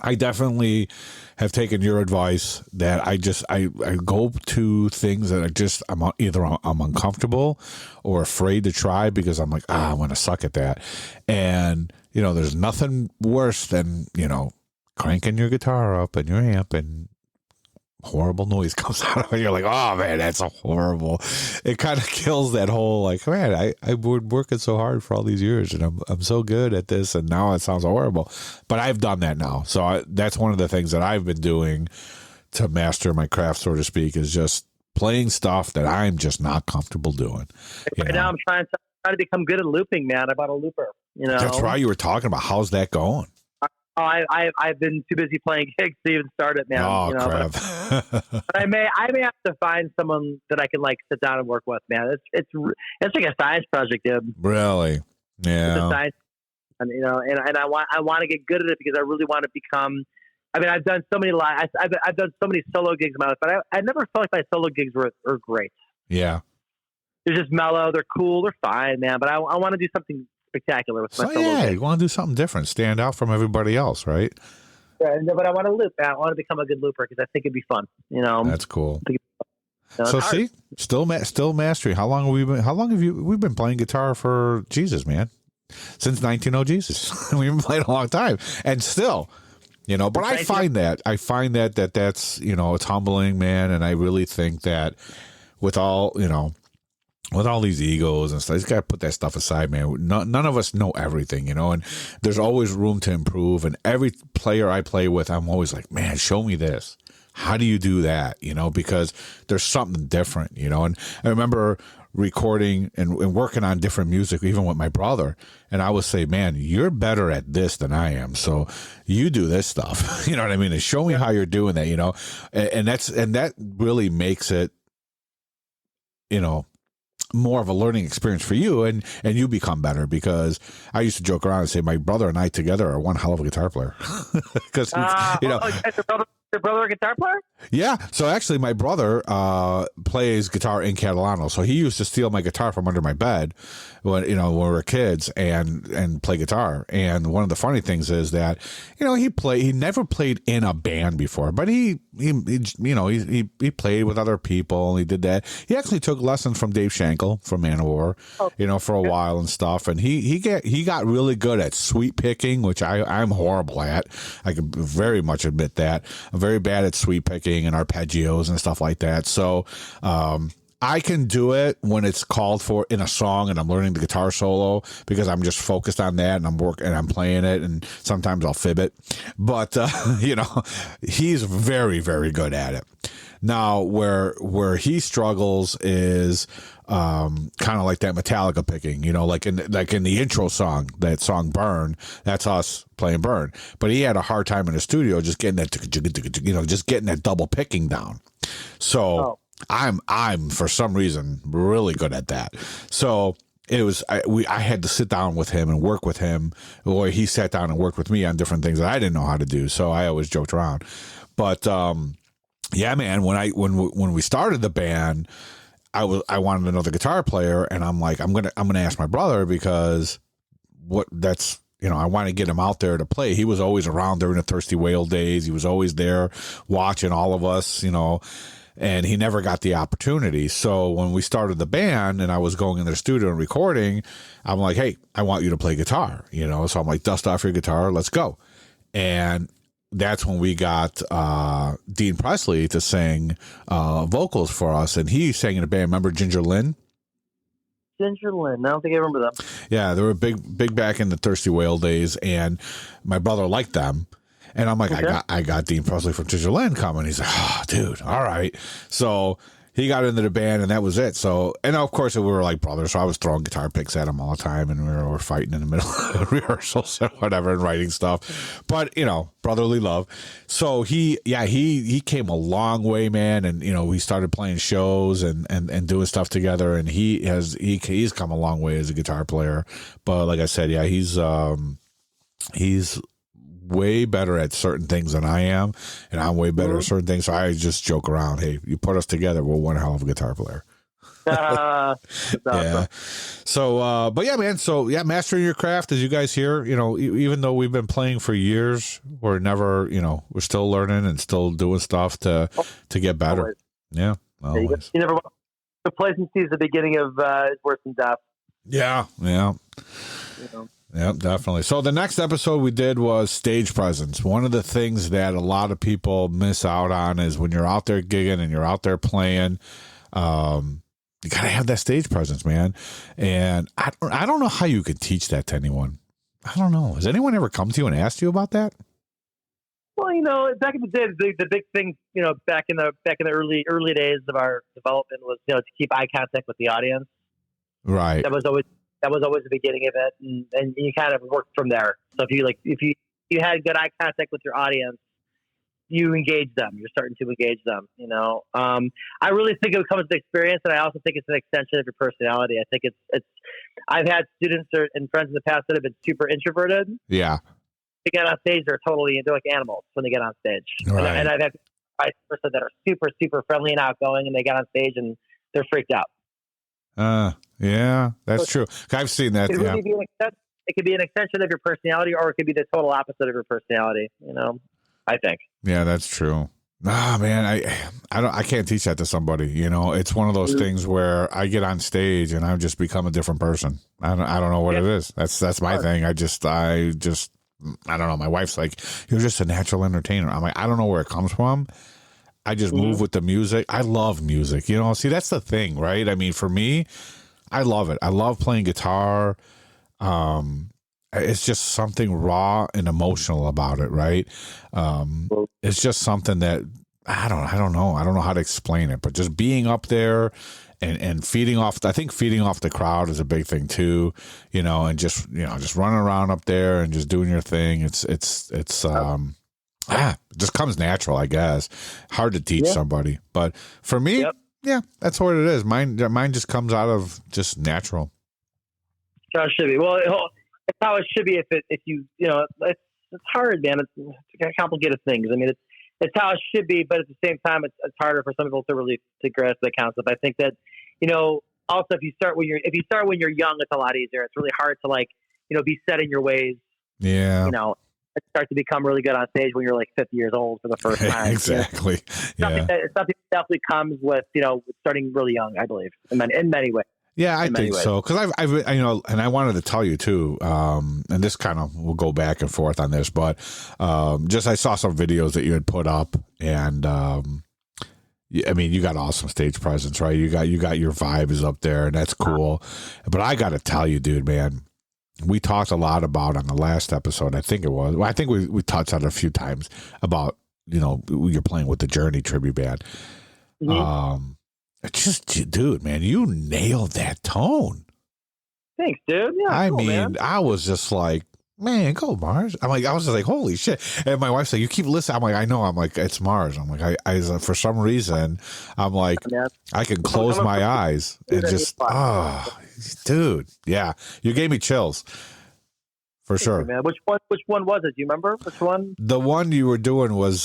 B: I definitely have taken your advice that I go to things that I'm uncomfortable or afraid to try because I'm like, I'm going to suck at that. And, there's nothing worse than, cranking your guitar up and your amp and horrible noise comes out of it. You're like, oh man, that's a horrible. It kind of kills that whole like, man, I've been working so hard for all these years and I'm so good at this and now it sounds horrible. But I've done that now, so that's one of the things that I've been doing to master my craft, so to speak, is just playing stuff that I'm just not comfortable doing. Now I'm trying to become good at looping, man. I bought a looper.
A: That's right. You were talking about how's that going?
B: I've been too busy playing gigs to even start it, man.
A: Oh, crap.
B: But I may have to find someone that I can like sit down and work with, man. It's like a science project, dude.
A: Really? Yeah.
B: It's a science, and I want to get good at it because I really want to become. I mean, I've done so many I've done so many solo gigs in my life, but I never felt like my solo gigs were great.
A: Yeah.
B: They're just mellow. They're cool. They're fine, man. But I want to do something spectacular with my solo gigs.
A: You want to do something different, stand out from everybody else, right?
B: Yeah, but I want to loop. I want to become a good looper because I think it'd be fun.
A: That's cool. So see, still mastering. How long have we've been playing guitar for Jesus, man? Since 1900 Jesus. We've been playing a long time, and still, But I find that's it's humbling, man, and I really think that with all with all these egos and stuff, you got to put that stuff aside, man. None of us know everything, and there's always room to improve. And every player I play with, I'm always like, man, show me this. How do you do that? Because there's something different, And I remember recording and working on different music, even with my brother. And I would say, man, you're better at this than I am. So you do this stuff, you know what I mean? And show me how you're doing that, and that really makes it, more of a learning experience for you, and you become better, because I used to joke around and say my brother and I together are one hell of a guitar player because
B: your brother a guitar player?
A: Yeah. So actually, my brother plays guitar in Catalano. So he used to steal my guitar from under my bed when we were kids and play guitar. And one of the funny things is that he never played in a band before, but he played with other people and he did that. He actually took lessons from Dave Schenkel from Manowar, for a while and stuff. And he got really good at sweep picking, which I'm horrible at. I can very much admit that. I'm very bad at sweep picking and arpeggios and stuff like that. So I can do it when it's called for in a song and I'm learning the guitar solo because I'm just focused on that and I'm playing it, and sometimes I'll fib it. But he's very, very good at it. Now where he struggles is kind of like that Metallica picking, like in the intro song, that song Burn, that's us playing Burn. But he had a hard time in the studio just getting that double picking down. So I'm for some reason really good at that. So it was I had to sit down with him and work with him, or he sat down and worked with me on different things that I didn't know how to do. So I always joked around. But yeah, man, when we started the band, I wanted another guitar player, and I'm like, I'm gonna ask my brother because I want to get him out there to play. He was always around during the Thirsty Whale days. He was always there watching all of us, and he never got the opportunity. So when we started the band and I was going in the studio and recording, I'm like, hey, I want you to play guitar, So I'm like, dust off your guitar, let's go. And that's when we got Dean Presley to sing vocals for us, and he sang in a band. Remember Ginger Lynn?
B: Ginger Lynn. I don't think I remember them.
A: Yeah, they were big back in the Thirsty Whale days, and my brother liked them. And I'm like, okay. I got Dean Presley from Ginger Lynn coming. He's like, oh, dude, all right. So he got into the band, and that was it. So, and of course, we were like brothers, so I was throwing guitar picks at him all the time, and we were fighting in the middle of rehearsals and whatever, and writing stuff. But brotherly love. So he came a long way, man, and we started playing shows and doing stuff together, and he's come a long way as a guitar player. But like I said, yeah, he's way better at certain things than I am, and I'm way better at certain things. So I just joke around, hey, you put us together, we're one hell of a guitar player.
B: That's awesome.
A: Yeah. So, but yeah, man. So yeah, mastering your craft, as you guys hear, even though we've been playing for years, we're never, we're still learning and still doing stuff to get better.
B: Always.
A: Yeah. Always.
B: You never. Complacency is the beginning of worse than death.
A: Yeah. Yeah. Yep, definitely. So the next episode we did was stage presence. One of the things that a lot of people miss out on is when you're out there gigging and you're out there playing, you got to have that stage presence, man. And I don't know how you could teach that to anyone. I don't know. Has anyone ever come to you and asked you about that?
B: Well, back in the day, the big thing, back in the early days of our development was, to keep eye contact with the audience.
A: Right.
B: That was always the beginning of it, and you kind of work from there. So if you had good eye contact with your audience, you engage them. You're starting to engage them. I really think it comes to experience, and I also think it's an extension of your personality. I think it's. I've had students and friends in the past that have been super introverted.
A: Yeah.
B: They get on stage, they're like animals when they get on stage.
A: Right.
B: And I've had vice versa that are super, super friendly and outgoing, and they get on stage and they're freaked out.
A: Yeah, that's true. I've seen that.
B: It could be an extension of your personality, or it could be the total opposite of your personality. I think.
A: Yeah, that's true. Ah, man, I can't teach that to somebody. It's one of those things where I get on stage and I've just become a different person. I don't know what it is. That's my thing. I don't know. My wife's like, you're just a natural entertainer. I'm like, I don't know where it comes from. I just move with the music. I love music. See, that's the thing, right? I mean, for me, I love it. I love playing guitar. It's just something raw and emotional about it, right? It's just something that I don't know. I don't know how to explain it, but just being up there and feeding off. I think feeding off the crowd is a big thing too. And just running around up there and just doing your thing. It just comes natural, I guess. Hard to teach somebody, but for me, yeah, that's what it is. Mine just comes out of just natural.
B: How it should be. Well, it's how it should be. If you it's hard, man. It's complicated things. I mean, it's how it should be, but at the same time, it's harder for some people to really to grasp the concept. I think that, also if you start when you're young, it's a lot easier. It's really hard to be set in your ways.
A: Yeah.
B: It starts to become really good on stage when you're like 50 years old for the first time.
A: Exactly.
B: It's something that definitely comes with, starting really young, I believe, in many ways.
A: Yeah, I think so. Because I've and I wanted to tell you too, and this kind of will go back and forth on this, but just I saw some videos that you had put up, and you got awesome stage presence, right? You got your vibe is up there, and that's cool. But I got to tell you, dude, man, we talked a lot about on the last episode. I think it was. Well, I think we touched on it a few times about you're playing with the Journey tribute band.
B: Mm-hmm.
A: It's just, dude, man, you nailed that tone.
B: Thanks, dude. Yeah, man.
A: I was just like, man, go Mars. I was just like, holy shit. And my wife's like, you keep listening. I'm like, I know. I'm like, it's Mars. I'm like, I for some reason, I'm like, I can close my eyes and just, dude, yeah, you gave me chills. For sure.
B: Man. Which one was it? Do you remember which one?
A: The one you were doing was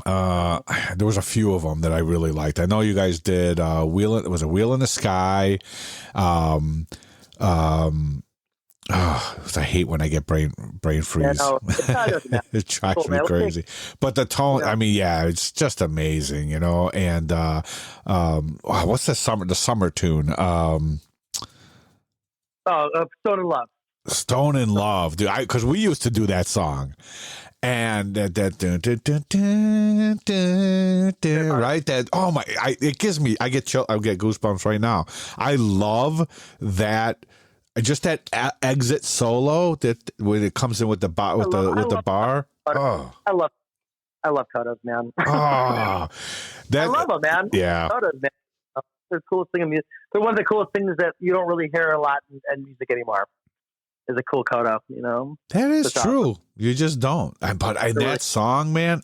A: there was a few of them that I really liked. I know you guys did Wheel in the Sky. I hate when I get brain freeze. Yeah, no, it drives me crazy. But the tone, it's just amazing, and what's the summer tune?
B: Stone in Love.
A: Stone in Love, dude. Because we used to do that song. And right, I get goosebumps right now. I love that, just that exit solo that when it comes in with the bar. Oh,
B: I love Kodos, man.
A: Oh,
B: I love them, man.
A: Yeah,
B: Kodos, man. They're the coolest thing in music. They're one of the coolest things that you don't really hear a lot in music anymore. Is a cool coda,
A: That is true. Awesome. You just don't. But that song, man,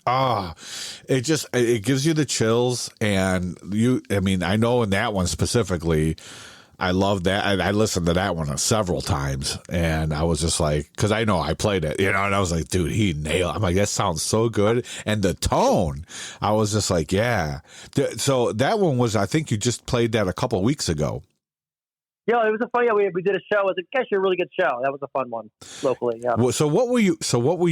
A: it gives you the chills. And I know in that one specifically, I love that. I listened to that one several times, and I was just like, because I know I played it, and I was like, dude, he nailed it. I'm like, that sounds so good. And the tone, I was just like, yeah. So that one was, I think you just played that a couple of weeks ago.
B: Yeah, it was a fun. Yeah, we did a show. It was actually a really good show. That was a fun one locally. Yeah.
A: So what were you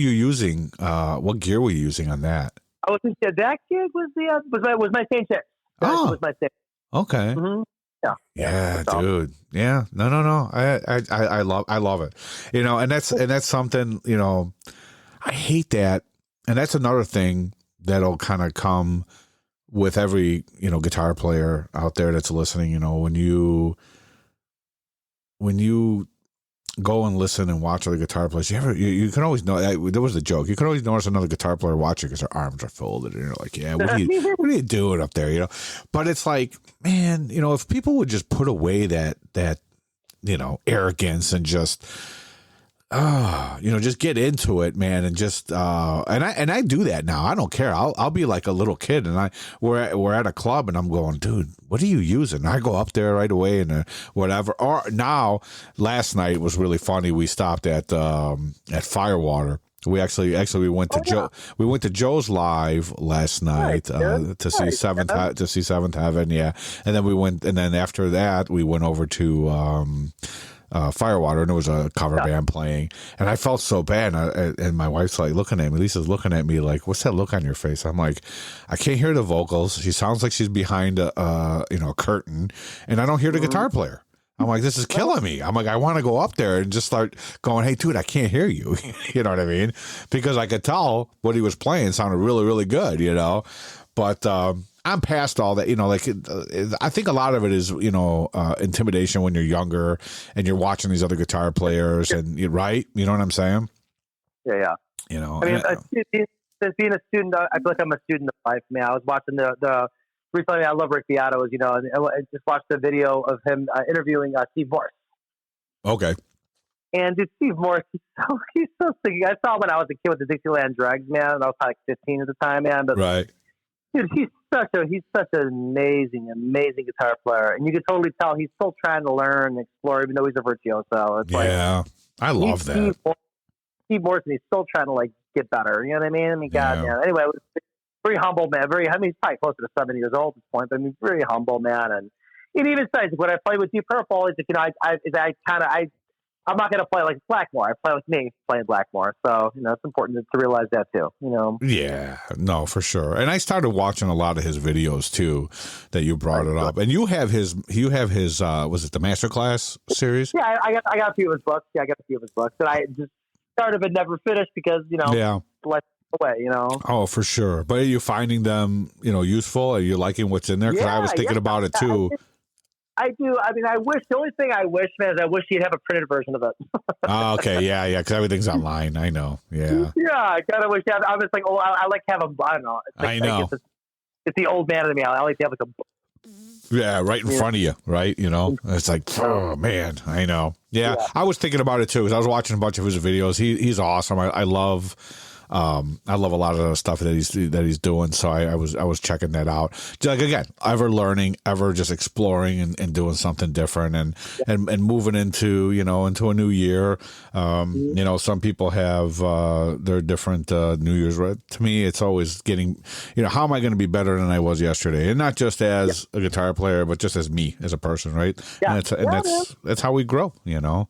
A: using? What gear were you using on that?
B: I was that gig was my same chick.
A: Oh,
B: was my thing.
A: Okay.
B: Mm-hmm.
A: Yeah, dude. Yeah. No. I love it. And that's something. I hate that, and that's another thing that'll kind of come with every guitar player out there that's listening. When you go and listen and watch other guitar players, you can always know. There was a joke. You can always notice another guitar player watching because their arms are folded, and you're like, "Yeah, what are you doing up there?" But it's like, man, if people would just put away that arrogance and just just get into it, man, and just and I do that now. I don't care. I'll be like a little kid, and we're at a club, and I'm going, dude, what are you using? I go up there right away and whatever. Or now, last night was really funny. We stopped at Firewater. We we went to we went to Joe's live last night to see Seventh Heaven, yeah. And then after that we went over to Firewater, and there was a cover band playing, and I felt so bad, and my wife's like looking at me, Lisa's looking at me like, what's that look on your face? I'm like, I can't hear the vocals. She sounds like she's behind a curtain, and I don't hear the guitar player. I'm like, this is killing me. I'm like, I want to go up there and just start going, hey, dude, I can't hear you. You know what I mean? Because I could tell what he was playing sounded really, really good, but I'm past all that, I think a lot of it is, intimidation when you're younger and you're watching these other guitar players and you're right. You know what I'm saying?
B: Yeah. Being a student, I feel like I'm a student of life, man. I was watching recently, I love Rick Beato's, and I just watched the video of him interviewing Steve Morse.
A: Okay.
B: And dude, Steve Morse, he's so sick. I saw him when I was a kid with the Dixieland Dregs, man, and I was like 15 at the time, man. But
A: right.
B: Dude, he's such an amazing guitar player, and you can totally tell he's still trying to learn and explore, even though he's a virtuoso. It's
A: I love that.
B: Steve Morrison, he's still trying to like get better. You know what I mean? I mean, God, man. Anyway, it was very humble, man. I mean, he's probably closer to 70 years old at this point, but I mean, very humble, man. And he even says, when I play with Deep Purple, he's like, you know, I'm not going to play like Blackmore. I play like me playing Blackmore. So, you know, it's important to realize that too, you know?
A: Yeah, no, for sure. And I started watching a lot of his videos too, that you brought it up. And you have his, was it the Masterclass series?
B: Yeah, I got a few of his books. Yeah, I got a few of his books that I just started but never finished because, you know, life away, you know?
A: Oh, for sure. But are you finding them, you know, useful? Are you liking what's in there? Because I was thinking about it too.
B: I do. I mean, the only thing I wish, man, is I wish he'd have a printed version of it.
A: Oh, okay. Yeah. Because everything's online. I know. Yeah.
B: Yeah. I kind of wish I was like, oh, I like to have a, I don't know. It's like,
A: I know.
B: It's the old man in me. I like to have like a book.
A: Yeah, right in front of you, right? You know, it's like, oh man, I know. Yeah, I was thinking about it too because I was watching a bunch of his videos. He's awesome. I love a lot of the stuff that he's doing. So I was checking that out. Just like again, ever learning, ever just exploring and doing something different and moving into a new year. You know, some people have their different New Year's. Right? To me, it's always getting, you know, how am I going to be better than I was yesterday? And not just as a guitar player, but just as me as a person, right? Yeah. And that's how we grow, you know.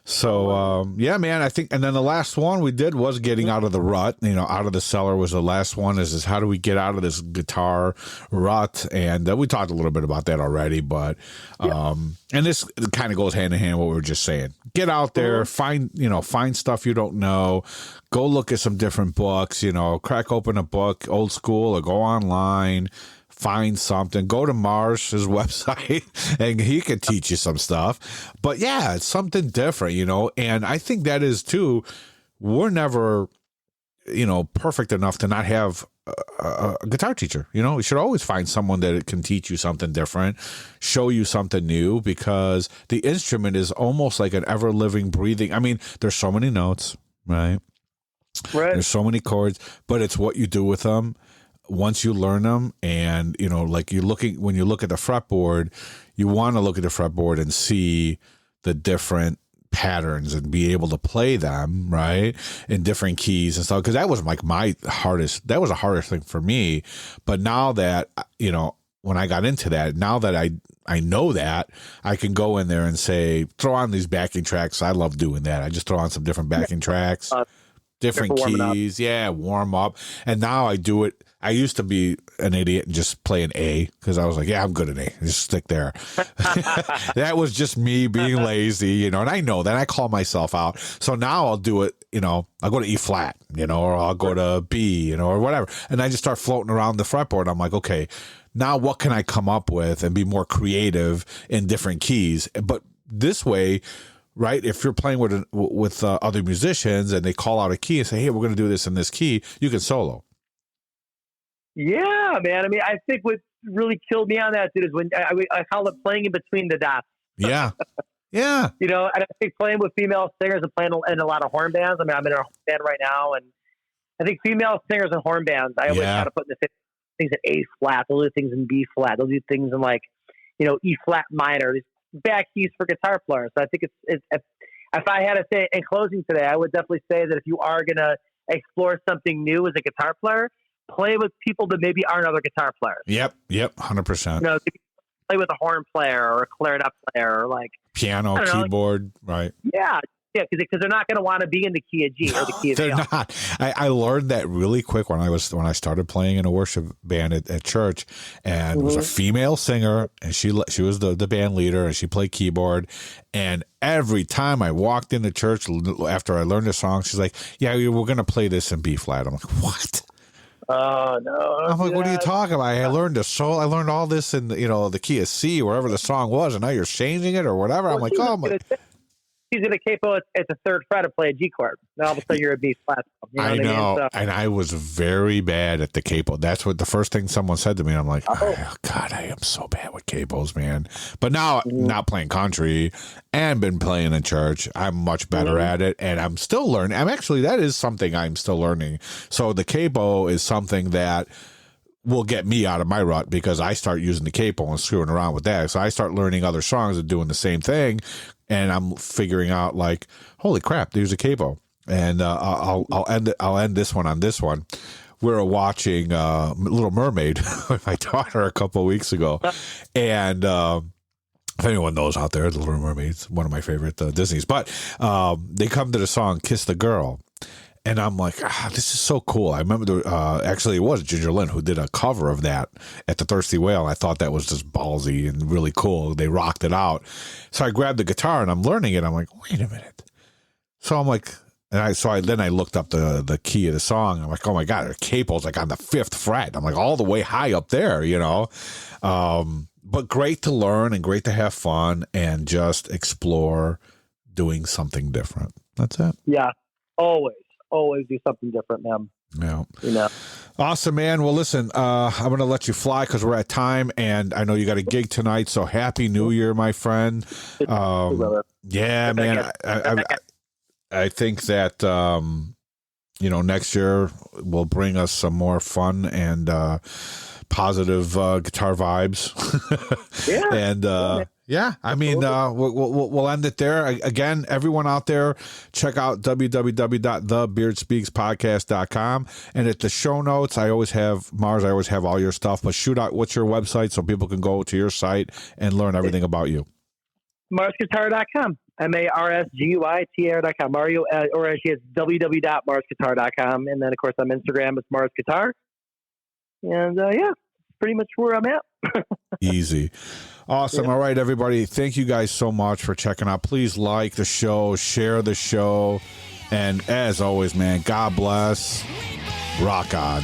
A: So, yeah, man, I think, and then the last one we did was getting out of the rut, you know, out of the cellar was the last one is how do we get out of this guitar rut? And we talked a little bit about that already, but, and this kind of goes hand in hand with what we were just saying. Get out there, find stuff you don't know, go look at some different books, you know, crack open a book, old school, or go online. Find something, go to Mars's website and he can teach you some stuff. But yeah, it's something different, you know, and I think that is too, we're never, you know, perfect enough to not have a guitar teacher. You know, you should always find someone that can teach you something different, show you something new, because the instrument is almost like an ever living, breathing. I mean, there's so many notes, right? There's so many chords, but it's what you do with them. Once you learn them, and you know, like when you look at the fretboard, you want to look at the fretboard and see the different patterns and be able to play them right in different keys and stuff. Because that was like that was the hardest thing for me. But now that, you know, when I got into that, now that I know that, I can go in there and say, throw on these backing tracks. I love doing that. I just throw on some different backing tracks. Different keys, warm up. And now I do it. I used to be an idiot and just play an A because I was like, yeah, I'm good at A. Just stick there. That was just me being lazy, you know, and I know that. I call myself out. So now I'll do it, you know, I'll go to E flat, you know, or I'll go to B, you know, or whatever. And I just start floating around the fretboard. I'm like, okay, now what can I come up with and be more creative in different keys? But this way, right? If you're playing with other musicians and they call out a key and say, hey, we're going to do this in this key, you can solo.
B: Yeah, man. I mean, I think what really killed me on that, dude, is when I call it playing in between the dots.
A: Yeah. Yeah.
B: You know, and I think playing with female singers and playing in a lot of horn bands. I mean, I'm in a horn band right now, and I think female singers and horn bands, I always try to put in the things in A flat. They'll do things in B flat. They'll do things in like, you know, E flat minor. These back keys for guitar players. So I think it's if I had to say in closing today, I would definitely say that if you are going to explore something new as a guitar player, play with people that maybe aren't other guitar players.
A: Yep, 100%.
B: You know, play with a horn player or a clarinet player or like
A: piano, keyboard, right?
B: Yeah, because they're not going to want to be in the key of G or the key of
A: They're
B: F.
A: not. I learned that really quick when I started playing in a worship band at church, and it was a female singer, and she was the band leader, and she played keyboard. And every time I walked into church after I learned the song, she's like, "Yeah, we're going to play this in B flat." I'm like, "What?"
B: Oh no!
A: I'm like, what are you talking about? I learned I learned all this in the key of C, wherever the song was, and now you're changing it or whatever. I'm like, oh my.
B: He's going to capo at the third fret and play a G chord. Now all of a sudden you're a B flat. You know
A: I know,
B: what I mean? So,
A: and I was very bad at the capo. That's what the first thing someone said to me. I'm like, oh God, I am so bad with capos, man. But now, not playing country and been playing in church, I'm much better at it, and I'm still learning. That is something I'm still learning. So the capo is something that will get me out of my rut because I start using the capo and screwing around with that. So I start learning other songs and doing the same thing. And I'm figuring out like, holy crap, there's a capo. and I'll end this one on this one. We were watching Little Mermaid with my daughter a couple of weeks ago, and if anyone knows out there, The Little Mermaid's one of my favorite Disney's. But they come to the song "Kiss the Girl," and I'm like, this is so cool. I remember actually it was Ginger Lynn who did a cover of that at the Thirsty Whale. I thought that was just ballsy and really cool. They rocked it out. So I grabbed the guitar and I'm learning it. I'm like, wait a minute. So I'm like. Then I looked up the key of the song. I'm like, oh my God, the capo's like on the 5th fret. I'm like all the way high up there, you know. But great to learn and great to have fun and just explore doing something different. That's it.
B: Yeah, always do something different, man.
A: Yeah.
B: You know.
A: Awesome, man. Well, listen, I'm going to let you fly because we're at time, and I know you got a gig tonight. So Happy New Year, my friend. Yeah, man. I think that, next year will bring us some more fun and positive guitar vibes.
B: Yeah.
A: And we'll end it there. Again, everyone out there, check out www.thebeardspeakspodcast.com. And at the show notes, I always have all your stuff. But shoot out, what's your website so people can go to your site and learn everything about you?
B: MarsGuitar.com. MarsGuitar.com. Mario, or actually it's www.marsguitar.com. And then, of course, on Instagram, it's Mars Guitar. And, pretty much where I'm at.
A: Easy. Awesome. Yeah. All right, everybody. Thank you guys so much for checking out. Please like the show, share the show. And as always, man, God bless. Rock on.